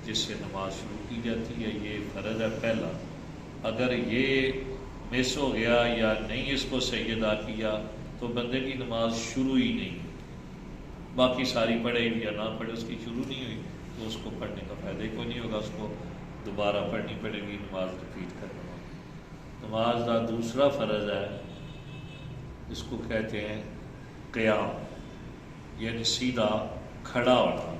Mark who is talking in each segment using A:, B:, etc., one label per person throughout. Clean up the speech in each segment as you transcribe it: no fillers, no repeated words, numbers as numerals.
A: جس سے نماز شروع کی جاتی ہے، یہ فرض ہے پہلا۔ اگر یہ مس ہو گیا یا نہیں اس کو صحیح ادا کیا تو بندے کی نماز شروع ہی نہیں ہوئی، باقی ساری پڑھے یا نہ پڑھے اس کی شروع نہیں ہوئی تو اس کو پڑھنے کا فائدہ ہی کوئی نہیں ہوگا، اس کو دوبارہ پڑھنی پڑے گی، نماز ریپیٹ کرنا ہوگی۔ نماز کا دوسرا فرض ہے، اس کو کہتے ہیں قیام، یعنی سیدھا کھڑا ہونا،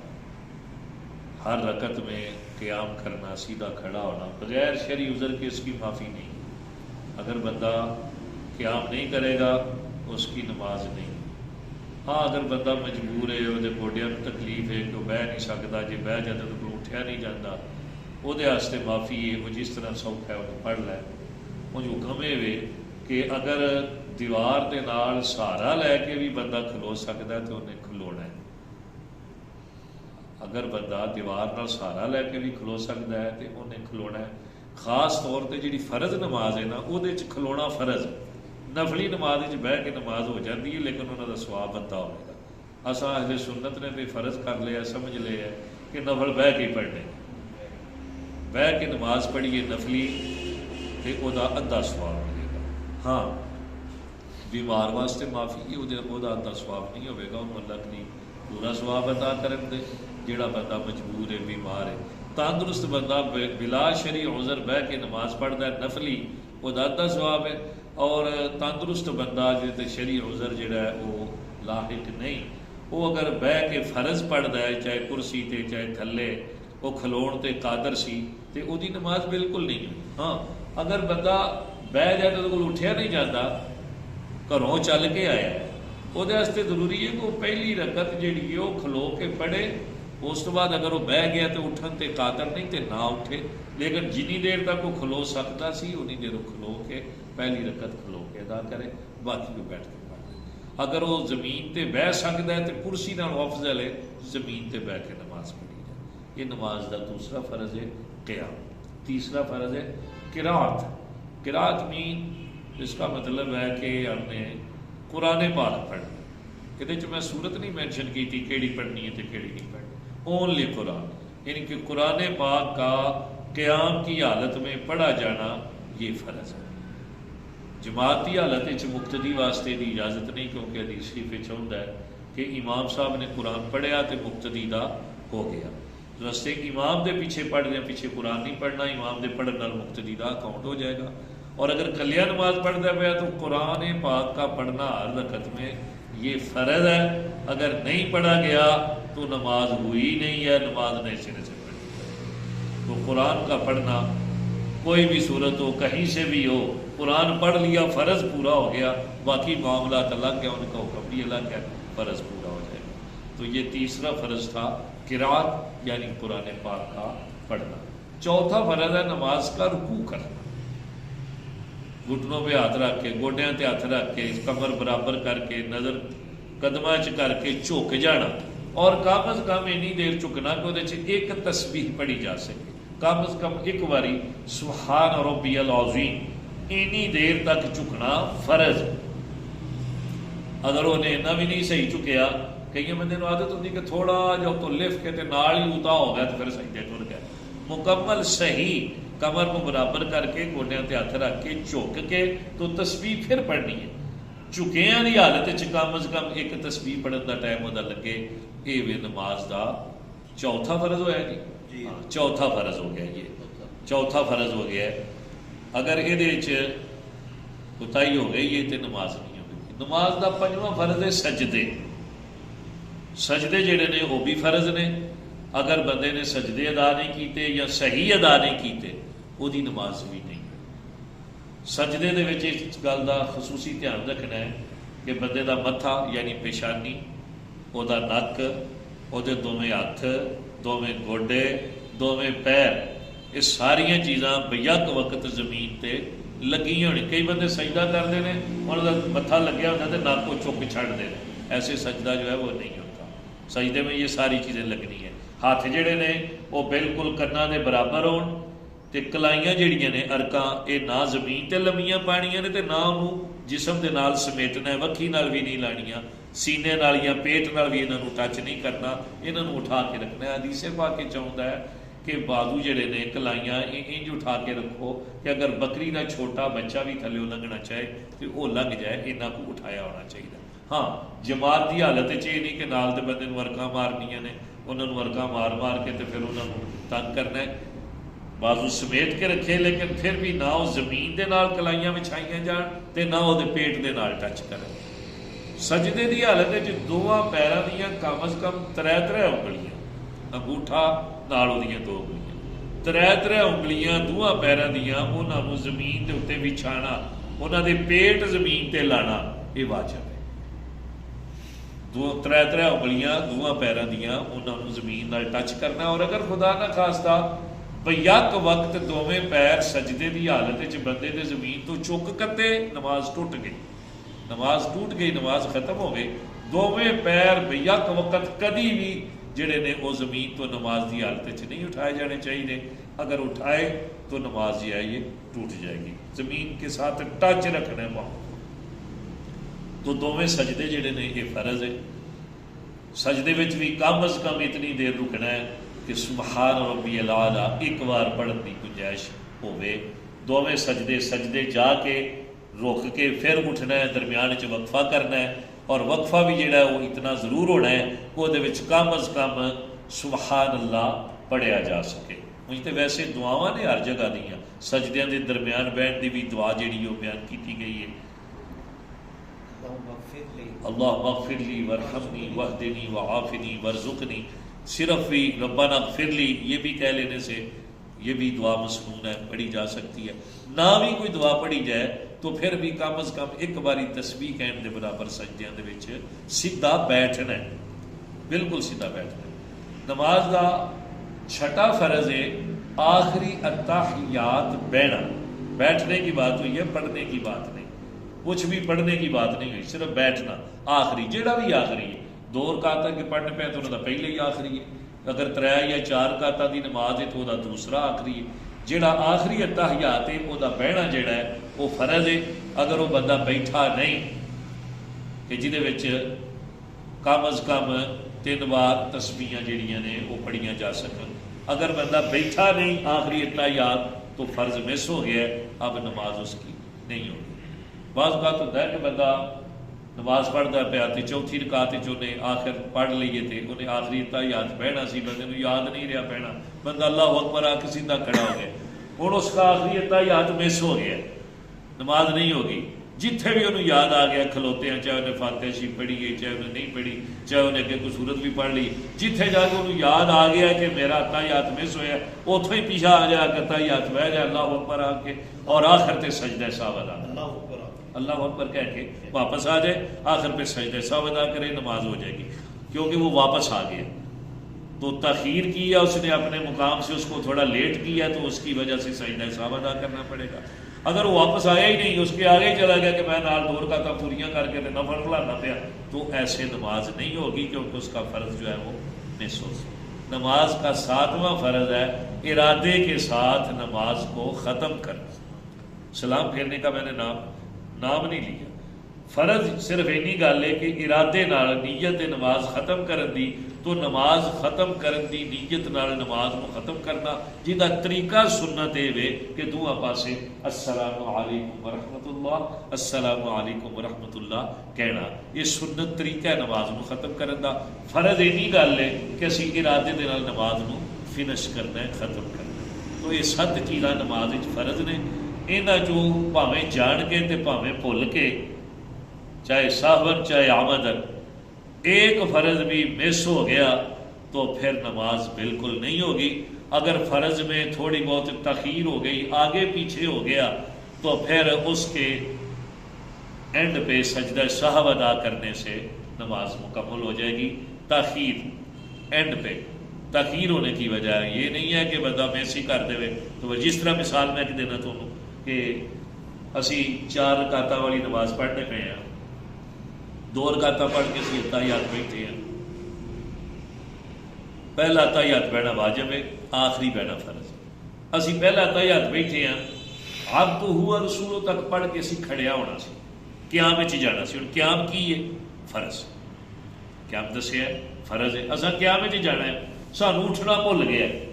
A: ہر رکعت میں قیام کرنا، سیدھا کھڑا ہونا، بغیر شرعی عذر کے اس کی معافی نہیں۔ اگر بندہ قیام نہیں کرے گا اس کی نماز نہیں۔ ہاں اگر بندہ مجبور ہے، وہ گوڈیا میں تکلیف ہے کہ وہ بہ نہیں سکتا، جی بہ جاتا تو کوئی اٹھیا نہیں جاتا، وہ معافی ہے، وہ جس طرح سوکھا ہے وہ پڑھ لے۔ وہ جو حکم ہے کہ اگر دیوار دے نال سہارا لے کے بھی بندہ کھلو سکتا ہے تو انہیں کھلونا ہے۔ اگر بندہ دیوار نال سہارا لے کے بھی کھلو سکتا ہے تو انہیں کھلونا ہے۔ خاص طور پہ جی فرض نماز ہے نا، وہ کھلونا فرض، نفلی نماز بہ کے نماز ہو جاتی ہے لیکن انہوں کا سواب بنتا ہوگا۔ اصا اہل سنت نے بھی فرض کر لیا، سمجھ لیا ہے کہ نفل بہ کے پڑھنے، بہ کے نماز پڑھیے نفلی تو وہ ادھا سواب ملے گا۔ ہاں بیمار واسطے معافی ہے، وہ ادھا سواب نہیں ہوئے گا، انہوں اللہ کی پورا سواب عطا کرن دے۔ جڑا بندہ مجبور ہے، بیمار ہے، تندرست بندہ بلا شرعی عذر بہ کے نماز پڑھتا ہے نفلی، وہ ادھا سواب ہے، اور تندرست بندہ جی شرعی عذر جڑا ہے وہ لاحق نہیں، وہ اگر بہ کے فرض پڑھتا ہے چاہے کرسی تے چاہے تھلے، وہ کھلون تے قادر سی تے وہ دی نماز بالکل نہیں ہوئی۔ ہاں اگر بندہ بہ جائے تو کوئی اٹھیا نہیں جاتا، گھروں چل کے آیا ہے، وہ ضروری ہے کہ وہ پہلی رکعت جیڑی ہے وہ کھلو کے پڑھے، اس تو بعد اگر وہ بہ گیا تو اٹھن تے قادر نہیں تے نہ اٹھے، لیکن جنی دیر تک وہ کھلو سکتا سی انہی دیر وہ کھلو کے پہلی رکعت کھلو کے ادا کرے، باقی وہ بیٹھ کے پڑھ لے۔ اگر وہ زمین تے بہ سکتا ہے تو کرسی نال افضل ہے زمین تے بہ کے نماز پڑھی جائے۔ یہ نماز کا دوسرا فرض ہے قیام۔ تیسرا فرض ہے قرات۔ قرات میں اس کا مطلب ہے کہ ہم نے قرآن پاک پڑھنا۔ یہ میں صورت نہیں مینشن کی تھی کیڑی پڑھنی ہے تو کیڑی نہیں پڑھنی، اونلی قرآن، یعنی کہ قرآن پاک کا قیام کی حالت میں پڑھا جانا یہ فرض ہے۔ جماعتی حالت مقتدی واسطے دی اجازت نہیں، کیونکہ حدیث شریف ہوتا ہے کہ امام صاحب نے قرآن پڑھیا تو مقتدی دا ہو گیا، رستے امام دے پیچھے پڑھ دیں، پیچھے قرآن نہیں پڑھنا، امام دے پڑھنے نال مقتدی دا اکاؤنٹ ہو جائے گا۔ اور اگر کلیا نماز پڑھتا پیا تو قرآن پاک کا پڑھنا ہر رکعت میں یہ فرض ہے، اگر نہیں پڑھا گیا تو نماز ہوئی نہیں ہے، نماز نہیں سرے سے پڑھی۔ تو قرآن کا پڑھنا کوئی بھی صورت ہو، کہیں سے بھی ہو، قرآن پڑھ لیا فرض پورا ہو گیا، باقی معاملات الگ ہے، ان کا حکم بھی الگ ہے، فرض پورا ہو جائے گا۔ تو یہ تیسرا فرض تھا قرات، یعنی قرآن پاک کا پڑھنا۔ چوتھا فرض ہے نماز کا رکوع کرنا، گھٹنوں پہ ہاتھ رکھ کے، گوڈیاں تے ہاتھ رکھ کے، کمر برابر کر کے، نظر قدماں چ کر کے جھک جانا، اور کم از کم اینی دیر جھکنا کہ وہ ایک تسبیح پڑھی جا سکے، کم از کم ایک باری سبحان ربی العظیم اینی دیر تک جھکنا فرض۔ اگر انہیں اتنا بھی نہیں صحیح چکیا، کئی بندے کو عادت ہوتی کہ تھوڑا جو تو لفٹ کے نال ہی اتا ہو گیا تو پھر سجدے ٹر گیا، مکمل صحیح کمر کو برابر کر کے، گوڈیاں تے ہاتھ رکھ کے جھک کے تو تسبیح پھر پڑھنی ہے۔ جھکیاں دی حالت کم از کم ایک تسبیح پڑھن دا ٹائم وہ لگے، یہ بھی نماز دا چوتھا فرض ہوا جی، ہاں چوتھا فرض ہو گیا، یہ چوتھا فرض ہو گیا ہے۔ اگر یہ کوتاہی ہو گئی ہے تو نماز نہیں ہوگی۔ نماز دا پنجواں فرض ہے سجدے۔ سجدے جڑے نے وہ بھی فرض نے، اگر بندے نے سجدے ادا نہیں کیتے یا صحیح ادا نہیں کیتے وہ دی نماز بھی نہیں۔ سجدے دے وچ اس گل دا خصوصی دھیان رکھنا ہے کہ بندے دا متھا یعنی پیشانی، وہ دا نک، وہ دے دوویں ہاتھ، دوویں گوڈے، دوویں پیر، یہ ساریاں چیزاں بیک وقت زمین تے لگی ہونی۔ کئی بندے سجدہ کرتے ہیں انہوں کا متھا لگیا ہوتا ہے تو نک کو چک چھڑتے ہیں، ایسے سجدہ جو ہے وہ نہیں ہوتا۔ سجدے میں یہ ساری چیزیں لگنی ہیں۔ ہاتھ جڑے نے وہ بالکل کناں دے برابر ہون، تے کلائیاں جڑیاں نے ارکاں یہ نہ زمین تے لمیاں پانیاں نے تے نہ انہوں جسم دے نال سمیٹنا ہے، وکھی نال بھی نہیں لانیاں، سینے نال یا پیٹ نال بھی انہوں ٹچ نہیں کرنا، انہوں اٹھا کے رکھنا ہے۔ حدیث پاک چاہتا ہے کہ کہ بازو جڑے نے کلائیاں انج اٹھا کے رکھو کہ اگر بکری کا چھوٹا بچہ بھی تھلے لنگنا چاہے تو وہ لنگ جائے، انہاں کو اٹھایا ہونا چاہیے۔ ہاں جماعت کی حالت یہ نہیں کہ نال دے بندے ورکاں مارنیاں نے، انہوں نے ورکاں مار مار کے تو پھر انہوں نے تنگ کرنا ہے، بازو سمیٹ کے رکھے، لیکن پھر بھی نہ وہ زمین دے نال کلائیاں بچھائیاں جان تے نہ وہ پیٹ دے نال ٹچ کرن۔ سجدے دی حالت ہے دونوں پیراں دیاں کم از کم 3 انگلیاں، انگوٹھا نال اودیاں 2 انگلیاں، 3 انگلیاں دونوں پیراں دیاں انہاں نوں زمین دے اوتے بچھانا، انہاں دے پیٹ زمین تے لانا، یہ واجب ہے۔ 3 انگلیاں دونوں پیراں دیاں انہاں نوں زمین نال ٹچ کرنا، اور اگر خدا نہ خواستہ یک وقت دونوں پیر سجدے دی حالت بندے دے زمین تو چک کتے، نماز ٹوٹ گئی، نماز ٹوٹ گئی، نماز ختم ہو گئی۔ دونوں پیر یک وقت کدی بھی جڑے نے وہ زمین تو نماز دی حالت نہیں اٹھائے جانے چاہیے، اگر اٹھائے تو نماز جو ہے یہ ٹوٹ جائے گی، زمین کے ساتھ ٹچ رکھنا ہے وہاں۔ تو دونوں سجدے جڑے نے یہ فرض ہے، سجدے وچ بھی کم از کم اتنی دیر رکنا ہے کہ سبحان ربی الاعلیٰ ایک بار پڑھن کی گنجائش ہوئے۔ دونوں سجدے جا کے رک کے پھر اٹھنا ہے، درمیان چ وقفہ کرنا ہے، اور وقفہ بھی جڑا ہے وہ اتنا ضرور ہونا ہے کہ وہ کم از کم سبحان اللہ پڑھیا جا سکے۔ مجھ تو ویسے دعاواں نے ہر جگہ دیا، سجدیاں دے درمیان بیٹھ دی بھی دعا جڑی وہ بیان کی گئی ہے، اللہم اغفر لی ورحمنی واہدنی وعافنی ورزقنی، صرف بھی ربنا اغفر لی یہ بھی کہہ لینے سے یہ بھی دعا مسنون ہے، پڑھی جا سکتی ہے۔ نہ بھی کوئی دعا پڑھی جائے تو پھر بھی کم از کم ایک باری تسبیح کہنے دے برابر سجدیاں دے وچ سیدھا بیٹھنا ہے، بالکل سیدھا بیٹھنا ہے۔ نماز دا چھٹا فرض ہے آخری التحیات بیٹھنا، بیٹھنے کی بات ہوئی ہے، پڑھنے کی بات نہیں، کچھ بھی پڑھنے کی بات نہیں ہوئی، صرف بیٹھنا آخری، جیڑا بھی آخری ہے۔ 2 رکعتاں کے پڑھنے پہ تو انہوں کا پہلے ہی آخری ہے، اگر 3 یا 4 رکعتاں دی نماز ہے تو وہ دوسرا آخری ہے۔ جیڑا آخری التحیات ہے وہ بہنا جیڑا ہے وہ فرض ہے، اگر وہ بندہ بیٹھا نہیں کہ جہدے وچ کم از کم 3 بار تسبیحاں جڑیاں نے وہ پڑھیاں جا سکن، اگر بندہ بیٹھا نہیں آخری التحیات تو فرض مس ہو گیا ہے، اب نماز اس کی نہیں ہوگی۔ بعض اوقات ہوتا ہے کہ بندہ نماز پڑھتا پیا تو چوتھی رکعت انہیں آخر پڑھ لیے تھے، انہیں آخری التحیات بہنا سی، بندے کو یاد نہیں رہا بہنا، بندہ اللہ اکبر آ کے سیدھا کھڑا ہو گیا، ہوں اس کا آخری التحیات مس ہو گیا، نماز نہیں ہوگی۔ جتھے بھی انہوں یاد آ گیا کھلوتے ہیں، چاہے انہیں فاتحہ شریف پڑھی ہے، چاہے انہیں نہیں پڑھی، چاہے انہیں اگے کوئی صورت بھی پڑھ لی، جتھے جا کے انہوں یاد آ گیا کہ میرا التحیات مس ہوا، اتوں ہی پیچھے آ جائے کہ التحیات بہ جائے اللہ اکبر آ کے، اور آخر تے سجدہ سہو ادا، اللہ اکبر کہہ کے واپس آ جائے، آخر پہ سجدہ سہو ادا کرے، نماز ہو جائے گی، کیونکہ وہ واپس آ گیا۔ تو تاخیر کیا اس نے اپنے مقام سے، اس کو تھوڑا لیٹ کیا تو اس کی وجہ سے سجدہ سہو ادا کرنا پڑے گا۔ اگر وہ واپس آیا ہی نہیں، اس کے آگے ہی چلا گیا کہ میں نال 2 رکعتاں پوریاں کر کے نفل کھلانا پیا، تو ایسے نماز نہیں ہوگی، کیونکہ اس کا فرض جو ہے وہ مس ہو۔ نماز کا 7واں فرض ہے ارادے کے ساتھ نماز کو ختم کرنا۔ سلام پھیرنے کا میں نے نام نہیں لیا، فرض صرف اینی گل ہے کہ ارادے نال نیت نماز ختم کرن دی، تو نماز ختم کرن دی نیت نال نماز کو ختم کرنا، جہاں طریقہ سنت ہے کہ دونوں پاسے السلام علیکم ورحمۃ اللہ، السلام علیکم ورحمۃ اللہ کہنا، یہ سنت طریقہ ہے نماز کو ختم کرن دا۔ فرض اینی گل ہے کہ اسی ارادے دے نال نماز کو فنش کرنا ہے، ختم کرنا ہے۔ تو یہ 7 چیزاں نماز وچ فرض نے، انہاں جو بھاویں جان کے تے بھاویں بھول کے، چاہے ساہون چاہے آمدن، ایک فرض بھی مس ہو گیا تو پھر نماز بالکل نہیں ہوگی۔ اگر فرض میں تھوڑی بہت تاخیر ہو گئی، آگے پیچھے ہو گیا، تو پھر اس کے اینڈ پہ سجدہ سہو ادا کرنے سے نماز مکمل ہو جائے گی۔ تاخیر اینڈ پہ، تاخیر ہونے کی وجہ یہ نہیں ہے کہ بندہ مس ہی کر دے۔ تو جس طرح مثال میں دینا تمہیں کہ اسی 4 رکعتاں والی نماز پڑھنے پہ ہیں، 2 رکعتاں پڑھ کے اسی التحیات بیٹھے ہیں، پہلا التحیات بہنا واجب ہے، آخری بہنا فرض ہے۔ اسی پہلا التحیات بیٹھے ہیں، عبدہ ورسولہ تک پڑھ کے اسی کھڑیا ہونا سی، قیام وچ جانا سی۔ ہن قیام کی ہے فرض، قیام دسیا ہے فرض ہے، اساں قیام وچ جانا ہے، سانوں اٹھنا بھول گیا ہے،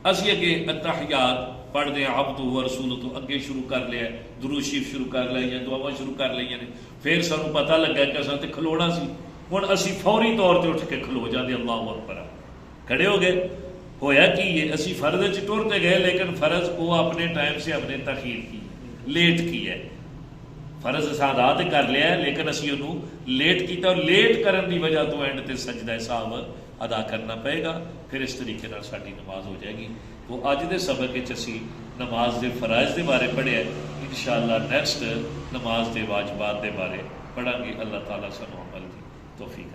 A: اسی اگے التحیات پڑھتے ہیں عبد و رسول تو اگے شروع کر لیا، درود شریف شروع کر لیا، دعاواں شروع کر لیا نے، پھر سانوں پتہ لگا کہ اساں تے کھلونا سی، ہن اسی فوری طور تے اٹھ کے کھلو جاندے اللہ اکبر، کھڑے ہو گئے۔ ہویا کہ یہ اسی فرض چ ٹرتے گئے، لیکن فرض کو اپنے ٹائم سے ہم نے تاخیر کی، لیٹ کی ہے۔ فرض اساں ادا تے کر لیا ہے لیکن اسی انہوں لیٹ کیتا، اور لیٹ کرن دی وجہ تو اینڈ تے سجدہ صاحب ادا کرنا پائے گا، پھر اس طریقے نال ساری نماز ہو جائے گی۔ تو اج دے سبق وچ اسی نماز دے فرائض دے بارے پڑھیا ہے، انشاءاللہ نیکسٹ نماز دے واجبات دے بارے پڑھاں گے۔ اللہ تعالیٰ سانوں عمل دی توفیق